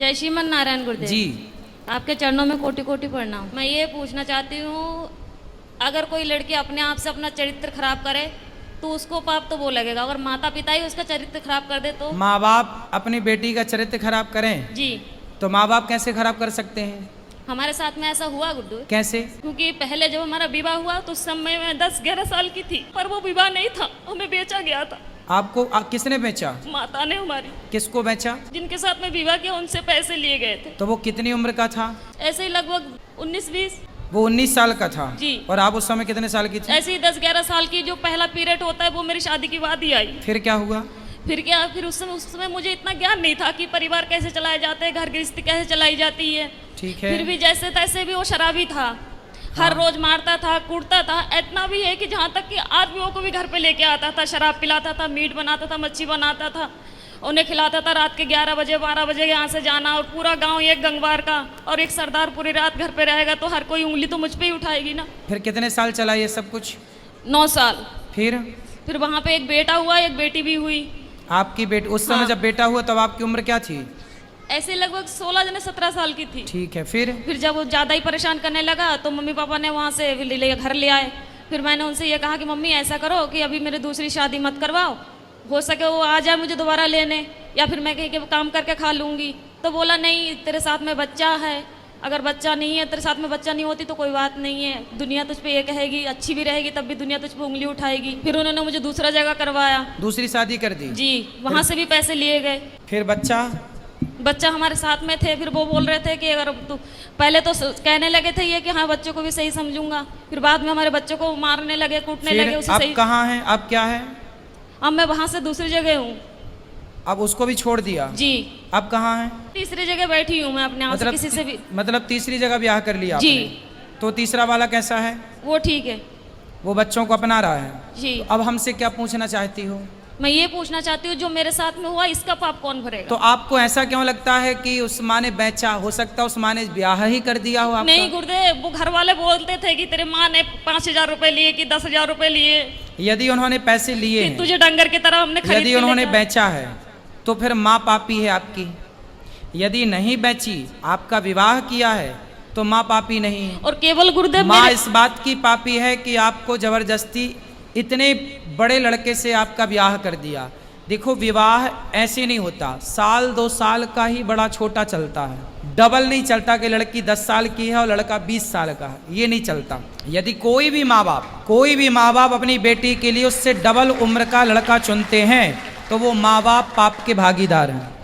जय श्रीमन नारायण गुरुदेव जी। आपके चरणों में कोटि कोटि प्रणाम। मैं ये पूछना चाहती हूँ, अगर कोई लड़की अपने आप से अपना चरित्र खराब करे तो उसको पाप तो वो लगेगा, अगर माता पिता ही उसका चरित्र खराब कर दे तो? माँ बाप अपनी बेटी का चरित्र खराब करें जी। तो माँ बाप कैसे खराब कर सकते हैं? हमारे साथ में ऐसा हुआ गुड्डू। कैसे? क्योंकि पहले जब हमारा विवाह हुआ तो उस समय मैं 10-11 साल की थी, पर वो विवाह नहीं था, हमें बेचा गया था। आपको किसने बेचा? माता ने हमारी। किसको बेचा? जिनके साथ में विवाह किया उनसे पैसे लिए गए थे। तो वो कितनी उम्र का था? ऐसे ही लगभग 19-20। वो 19 साल का था जी। और आप उस समय कितने साल की थी? ऐसे ही 10-11 साल की, जो पहला पीरियड होता है वो मेरी शादी के बाद ही आई। फिर क्या हुआ? फिर क्या, फिर उस समय मुझे इतना ज्ञान नहीं था कि परिवार कैसे चलाए जाते हैं, घर गृहस्थी कैसे चलाई जाती है। ठीक है। फिर भी जैसे तैसे भी वो शराबी था। हर रोज मारता था, कूटता था। इतना भी है कि जहाँ तक कि आदमियों को भी घर पे लेके आता था, शराब पिलाता था, मीट बनाता था, मच्छी बनाता था, उन्हें खिलाता था। रात के 11 बजे 12 बजे यहाँ से जाना, और पूरा गांव एक गंगवार का और एक सरदार पूरी रात घर पे रहेगा तो हर कोई उंगली तो मुझ पे ही उठाएगी ना। फिर कितने साल चला ये सब कुछ? 9 साल। फिर वहाँ पे एक बेटा हुआ, एक बेटी भी हुई। आपकी बेटी उस समय जब बेटा हुआ तब आपकी उम्र क्या थी? ऐसे लगभग 16-17 साल की थी। ठीक है। फिर जब वो ज़्यादा ही परेशान करने लगा तो मम्मी पापा ने वहाँ से घर ले आए। फिर मैंने उनसे ये कहा कि मम्मी ऐसा करो कि अभी मेरी दूसरी शादी मत करवाओ, हो सके वो आ जाए मुझे दोबारा लेने, या फिर मैं कहीं के काम करके खा लूँगी। तो बोला नहीं, तेरे साथ में बच्चा है, अगर बच्चा नहीं है, तेरे साथ में बच्चा नहीं होती तो कोई बात नहीं है, दुनिया तुझ पे ये कहेगी, अच्छी भी रहेगी तब भी दुनिया तुझ पे उंगली उठाएगी। फिर उन्होंने मुझे दूसरा जगह करवाया। दूसरी शादी कर दी? जी। वहाँ से भी पैसे लिए गए। फिर बच्चा हमारे साथ में थे। फिर वो बोल रहे थे कि अगर तू, पहले तो कहने लगे थे ये कि हाँ बच्चों को भी सही समझूंगा, फिर बाद में हमारे बच्चों को मारने लगे, कूटने लगे। उसे आप सही। कहाँ हैं? आप क्या है? अब मैं वहाँ से दूसरी जगह हूँ। अब उसको भी छोड़ दिया? जी। अब कहाँ हैं? तीसरी जगह बैठी हूँ मैं अपने आप से, किसी से भी। मतलब तीसरी जगह ब्याह कर लिया जी। आपने? तो तीसरा वाला कैसा है? वो ठीक है, वो बच्चों को अपना रहा है? जी। तो अब हमसे क्या पूछना चाहती हो? मैं ये पूछना चाहती हूँ, जो मेरे साथ में हुआ इसका पाप कौन भरेगा? तो आपको ऐसा क्यों लगता है कि उस माँ ने बेचा? हो सकता है उस माँ ने ब्याह ही कर दिया हो आपका? नहीं गुरुदेव, वो घर वाले बोलते थे कि तेरे माँ ने 5,000 रुपए लिए कि 10,000 रुपए लिए। यदि उन्होंने पैसे लिए हैं, तुझे डंगर की तरह हमने खरीद यदि के उन्होंने लेकर। बेचा है तो फिर माँ पापी है आपकी। यदि नहीं बेची, आपका विवाह किया है तो माँ पापी नहीं है। और केवल गुरुदेव माँ इस बात की पापी है कि आपको जबरदस्ती इतने बड़े लड़के से आपका ब्याह कर दिया। देखो, विवाह ऐसे नहीं होता, 1-2 साल का ही बड़ा छोटा चलता है, डबल नहीं चलता कि लड़की 10 साल की है और लड़का 20 साल का है, ये नहीं चलता। यदि कोई भी माँ बाप अपनी बेटी के लिए उससे डबल उम्र का लड़का चुनते हैं तो वो माँ बाप पाप के भागीदार हैं।